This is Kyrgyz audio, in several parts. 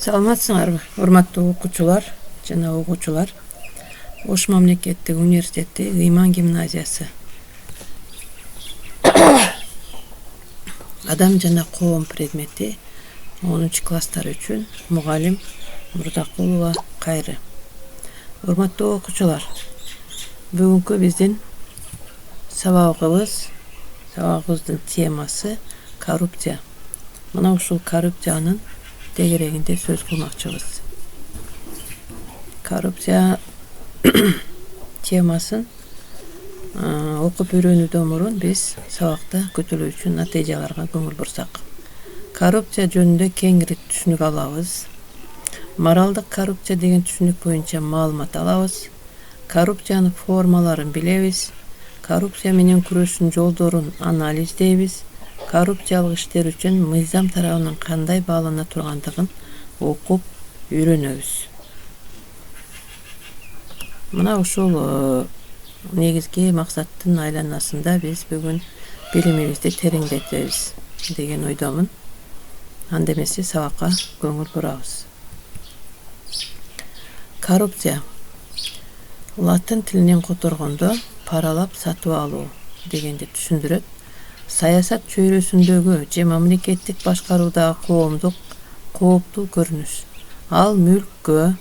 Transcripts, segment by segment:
Саламатсыңарбы, урматтуу окуучулар жана угуучулар. Ош мамлекеттик университети Ыйман гимназиясы адам жана коом предмети 10-класстар үчүн мугалим Мурдакулова Кайры. Урматтуу окуучулар, бүгүнкү биздин сабагыбыздын темасы коррупция. Мына ушул коррупциянын тегерегинде сөз кылмакчыбыз. Коррупция темасын окуп үйрөнүүдөн мурун биз сабакта күтүлүүчү натыйжаларга көңүл бурсак. Коррупция жөнүндө кеңири түшүнүк алабыз. Моралдык коррупция деген түшүнүк боюнча маалымат алабыз. Коррупциянын формаларын билебиз. Коррупция менен күрөшүүнүн жолдорун анализдейбиз. Коррупциялык иштер үчүн мыйзам тарабынан кандай баалана тургандыгын окуп үйрөнөбүз. Мына ушул негизги максаттын айланасында биз бүгүн билимибизди тереңдетебиз деген ойдомун. Анда эмесе сабакка көңүл бурабыз. Коррупция латын тилинен которгондо паралап сатып алуу дегенди түшүндүрөт. Саясат чөйрөсүндөгү же мамлекеттик башкаруудагы коомдук кооптуу көрүнүш. Ал мүлккө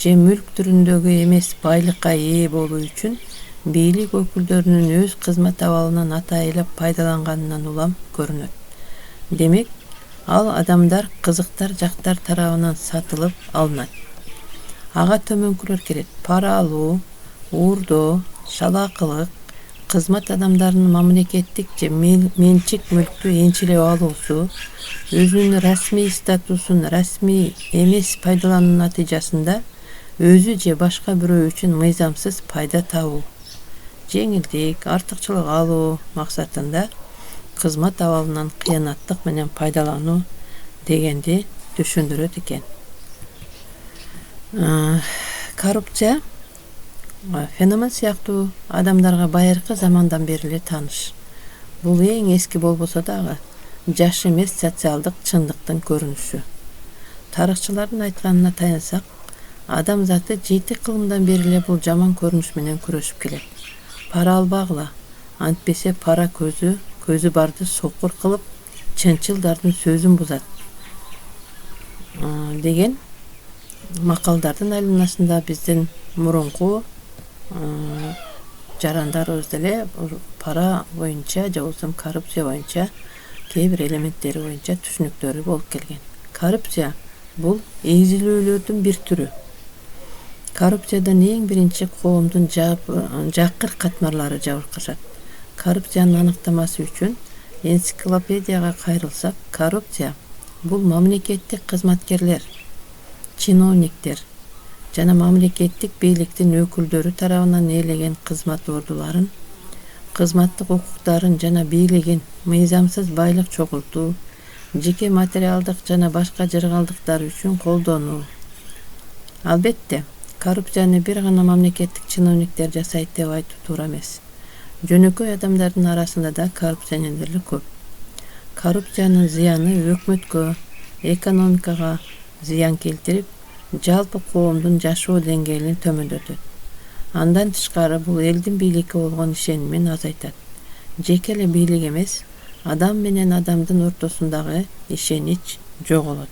же мүлк түрүндөгү эмес байлыкка ээ болуу үчүн бийлик өкүлдөрүнүн өз кызмат абалынан атайылап пайдаланганынан улам көрүнөт. Демек, ал адамдар, кызыктар, жактар тарабынан сатылып алынат. Ага төмөнкүлөр кирет: пара алуу, уурдоо, шалаакылык, кызмат адамдарынын мамлекеттик же менчик мүлктү энчилеп алуусу, өзүнүн расмий статусун расмий эмес пайдалануу натыйжасында өзү же башка бирөө үчүн мыйзамсыз пайда табуу, жеңилдик, артыкчылык алуу максатында кызмат абалынан кыянаттык менен пайдалануу дегенди түшүндүрөт экен. Коррупция феномен сыяктуу адамдарга байыркы замандан бери эле тааныш. Бул эң эски болбосо дагы жаш эмес социалдык чындыктын көрүнүшү. Тарыхчылардын айтканына таянсак, адам заты 7 кылымдан бери эле бул жаман көрүнүш менен күрөшүп келет. Пара албагыла, антпесе пара көзү барды сокур кылып, чынчылдардын сөзүн бузат деген макалдардын айланасында биздин мурунку жарандарыбыз деле пара боюнча же болбосо коррупция боюнча кээ бир элементтери боюнча түшүнүктөрү болуп келген. Коррупция бул эзилүүлөрдүн бир түрү. Коррупциядан эң биринчи коомдун жакыр катмарлары жабыркашат. Коррупциянын аныктамасы үчүн энциклопедияга кайрылсак, коррупция бул мамлекеттик кызматкерлер, чиновниктер жана мамлекеттик бийликтин өкүлдөрү тарабынан ээлеген кызмат ордуларын, кызматтык укуктарын жана бийлигин мыйзамсыз байлык чогултуу, жеке материалдык жана башка жыргалдыктар үчүн колдонуу. Албетте, коррупцияны бир гана мамлекеттик чиновниктер жасайт деп айтуу туура эмес. Жөнөкөй адамдардын арасында да коррупционерлер көп. Коррупциянын зыяны өкмөткө, экономикага зыян келтирип, жалпы коомдун жашоо деңгээлин төмөндөтөт. Андан тышкары бул элдин бийликке болгон ишенимин азайтат. Жеке эле бийлик эмес, адам менен адамдын ортосундагы ишенич жоголот.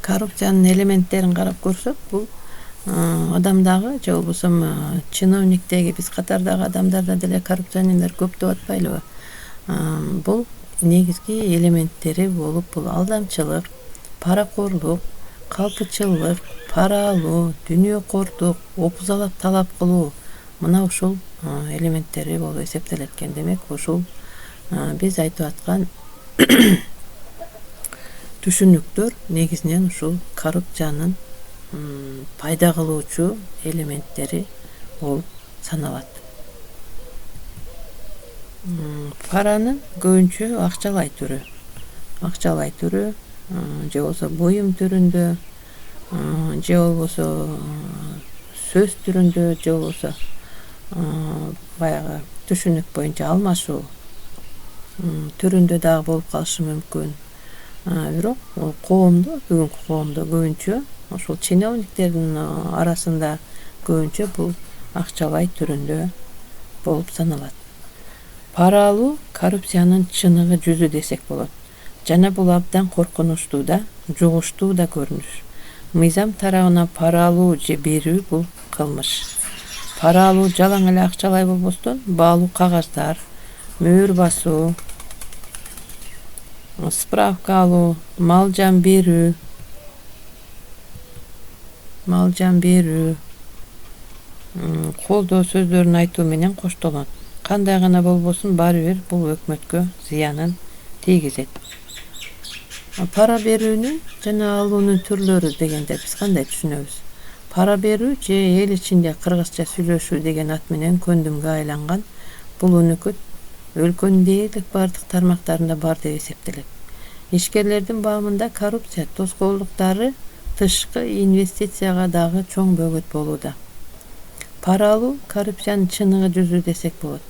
Коррупциянын элементтерин карап көрсөк, бул адамдагы же болбосо чиновниктеги биз катардагы адамдарда деле коррупционерлер көп деп атпайлыбы? Бул негизги элементтери болуп, бул алдамчылык, паракорлук, калпычылык, пара алуу, дүнүйөкордук, опузалап талап кылуу. Мына ушул элементтери болуп эсептелет экен. Демек, ушул биз айтып аткан түшүнүктөр негизинен ушул коррупциянын пайда кылуучу элементтери болуп саналат. Паранын көбүнчө акчалай түрү же болбосо буюм түрүндө, же болбосо сөз түрүндө, же болбосо баягы түшүнүк боюнча алмашуу түрүндө дагы болуп калышы мүмкүн. Бирок коомдо, бүгүнкү коомдо көбүнчө ошол чиновниктердин арасында көбүнчө бул акчалай түрүндө болуп саналат. Пара алуу коррупциянын чыныгы жүзү десек болот. Жана бул абдан коркунучтуу да, жугуштуу да көрүнүш. Мыйзам тарабынан пара алуу же берүү бул кылмыш. Пара алуу жалаң эле акчалай болбостон, баалуу кагаздар, мөөр басуу, справка алуу, мал жан берүү, колдоо сөздөрүн айтуу менен коштолот. Кандай гана болбосун, баары бир бул өкмөткө зыянын тийгизет. Пара берүүнүн жана алуунун түрлөрү дегенде биз кандай түшүнөбүз? Пара берүү же эл ичинде кыргызча сүйлөшүү деген ат менен көндүмгө айланган бул өнөкөт өлкөнүн дээрлик бардык тармактарында бар деп эсептелет. Ишкерлердин баамында коррупция тоскоолдуктары тышкы инвестицияга дагы чоң бөгөт болууда. Пара алуу коррупциянын чыныгы жүзү десек болот.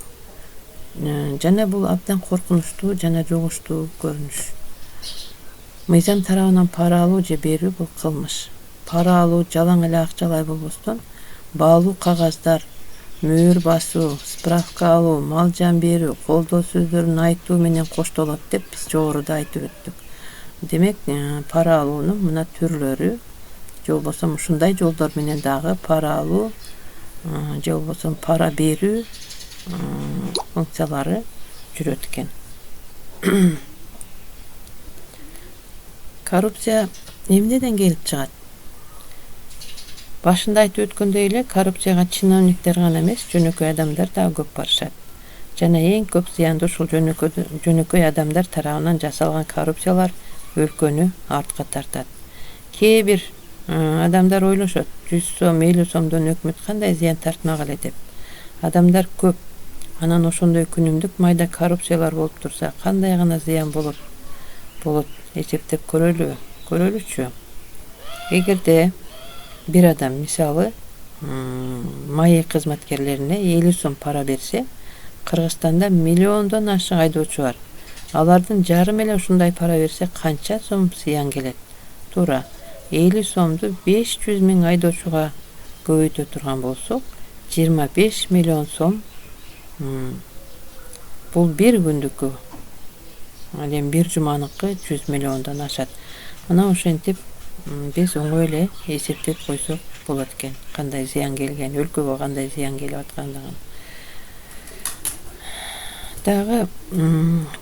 Жана бул абдан коркунучтуу жана жугуштуу көрүнүш. Мыйзам тарабынан пара алуу же берүү бул кылмыш. Пара алуу жалаң эле акчалай болбостон, баалуу кагаздар, мөөр басуу, справка алуу, мал жан берүү, колдоо сөздөрүн айтуу менен коштолот деп биз жогоруда айтып өттүк. Демек, пара алуунун мына түрлөрү, же болбосо ушундай жолдор менен дагы пара алуу, же болбосо пара берүү функциялары жүрөт экен. Коррупция эмнеден келип чыгат? Башында айтып өткөндөй эле, коррупцияга чиновниктер гана эмес, жөнөкөй адамдар да көп барышат. Жана эң көп зыянды ушул жөнөкөй адамдар тарабынан жасалган коррупциялар өлкөнү артка тартат. Кээ бир адамдар ойлошот, 100 сом, 50 сомдон өкмөт кандай зыян тартмак эле деп. Адамдар көп. Анан ошондой күнүмдүк майда коррупциялар болуп турса, кандай гана зыян болот эсептеп көрөлүчү. Эгерде бир адам мисалы маек кызматкерлерине 50 сом пара берсе, Кыргызстанда миллиондон ашык айдоочу бар. Алардын жарым эле ушундай пара берсе, канча сом зыян келет? Туура 50 сомду 500 миң айдоочуга көбөйтө турган болсок, 25 миллион сом бул бир күндүкү. Ал эми бир жуманыкы 100 миллиондон ашат. Мына ошентип биз оңой эле эсептеп койсок болот экен. Кандай зыян келген, өлкөгө кандай зыян келип аткандыгын. Дагы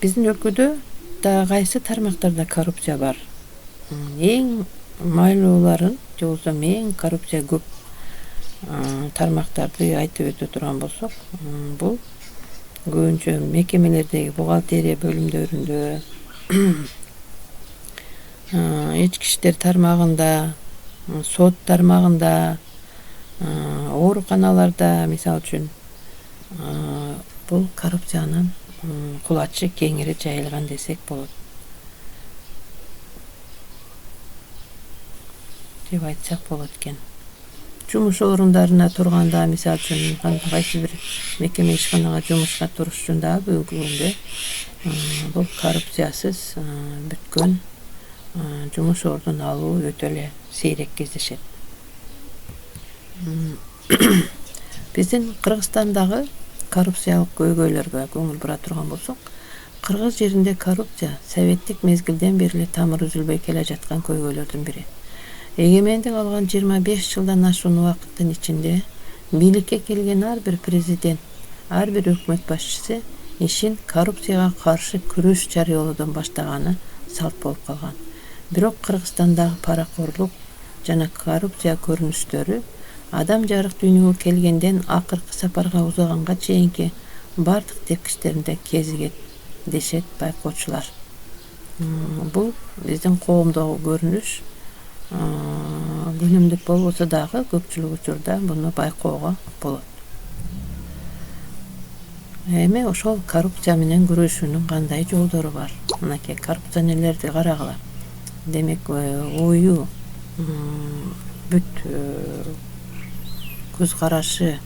биздин өлкөдө да кайсы тармактарда коррупция бар? Эң майлууларын, же болбосо эң коррупция көп тармактарды айтып өтө турган болсок, бул көбүнчө мекемелердеги бухгалтерия бөлүмдөрүндө, ички иштер тармагында, сот тармагында, ооруканаларда, мисалы үчүн, бул коррупциянын кулачы кеңири жайылган десек болот. Деп айтсак болот экен. Жумуш орундарына турганда, мисалы үчүн, кайсы бир мекеме ишканага жумушка туруш үчүн да бүгүнкү күндө бул коррупциясыз бүткөн жумуш ордун алуу өтө эле сейрек кездешет. Биздин Кыргызстандагы коррупциялык көйгөйлөргө көңүл бура турган болсок, Кыргыз жеринде коррупция советтик мезгилден бери эле тамыры үзүлбөй келе жаткан көйгөйлөрдүн бири. Эгемендик алган 25 жылдан ашуун убакыттын ичинде бийликке келген ар бир президент, ар бир өкмөт башчысы ишин коррупцияга каршы күрөш жарыялоодон баштаганы салт болуп калган. Бирок Кыргызстандагы паракорлук жана коррупция көрүнүштөрү адам жарык дүйнөгө келгенден акыркы сапарга узаганга чейинки бардык тепкичтеринде кезигет дешет байкоочулар. Бул биздин коомдогу көрүнүш күнүмдүк болбосо дагы көпчүлүк учурда буну байкоого болот. Эми ошол коррупция менен күрөшүүнүн кандай жолдору бар? Мынакей коррупционерлерди карагыла. Демек, ою, бүт көз карашы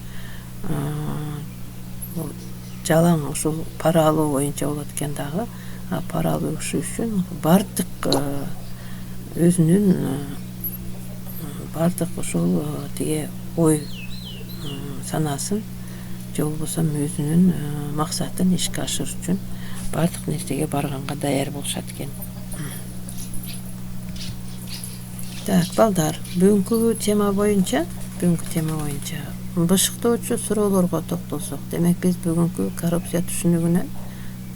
жалаң ушул пара алуу боюнча болот экен дагы. паралуу киши үчүн бардык өзүнүн бардык ушул тиги ой санасын же болбосо өзүнүн максатын ишке ашыруу үчүн бардык нерсеге барганга даяр болушат экен. Так, балдар, бүгүнкү тема боюнча бышыктоочу суроолорго токтолсок, демек биз бүгүнкү коррупция түшүнүгүнөн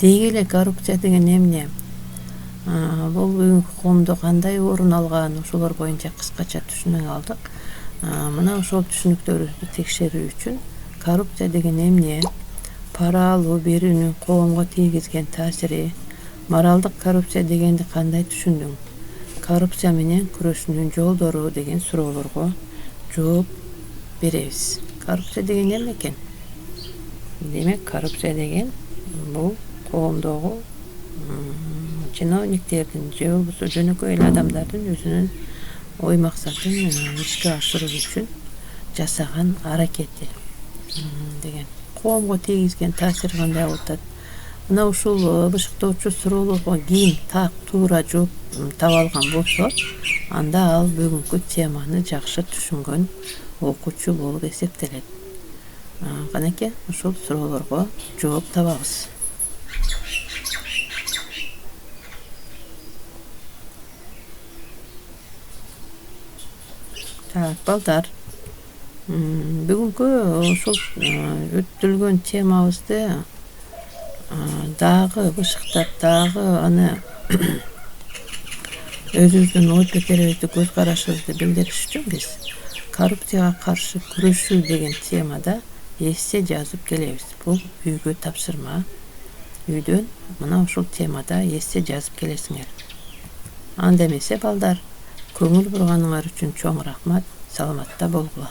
деги эле коррупция деген эмне, бул бүгүнкү коомдо кандай орун алган, ошолор боюнча кыскача түшүнүк алдык. Мына ошол түшүнүктөрүбүздү текшерүү үчүн коррупция деген эмне, пара алуу берүүнүн коомго тийгизген таасири, моралдык коррупция дегенди кандай түшүндүң, коррупция менен күрөшүүнүн жолдору деген суроолорго жооп беребиз. Коррупция деген эмне экен? Демек, коррупция деген бул коомдогу чиновниктердин же болбосо жөнөкөй эле адамдардын өзүнүн ой максатын ишке ашыруу үчүн жасаган аракети деген. Коомго тийгизген таасир кандай болуп атат? Мына ушул бышыктоочу суроолорго кийин так туура жооп таба алган болсо, анда ал бүгүнкү теманы жакшы түшүнгөн окуучу болуп эсептелет. Канекей, ушул суроолорго жооп табабыз. Так, балдар, бүгүнкү ушул өттүлгөн темабызды дагы бышыктап, дагы аны өзүбүздүн ой пикирибизди, көз карашыбызды билдириш үчүн биз коррупцияга каршы күрөшүү деген темада эссе жазып келебиз. Бул үйгө тапшырма. Үйдөн мына ушул темада эссе жазып келесиңер. Анда эмесе балдар, көңүл бурганыңар үчүн чоң рахмат. Саламатта болгула.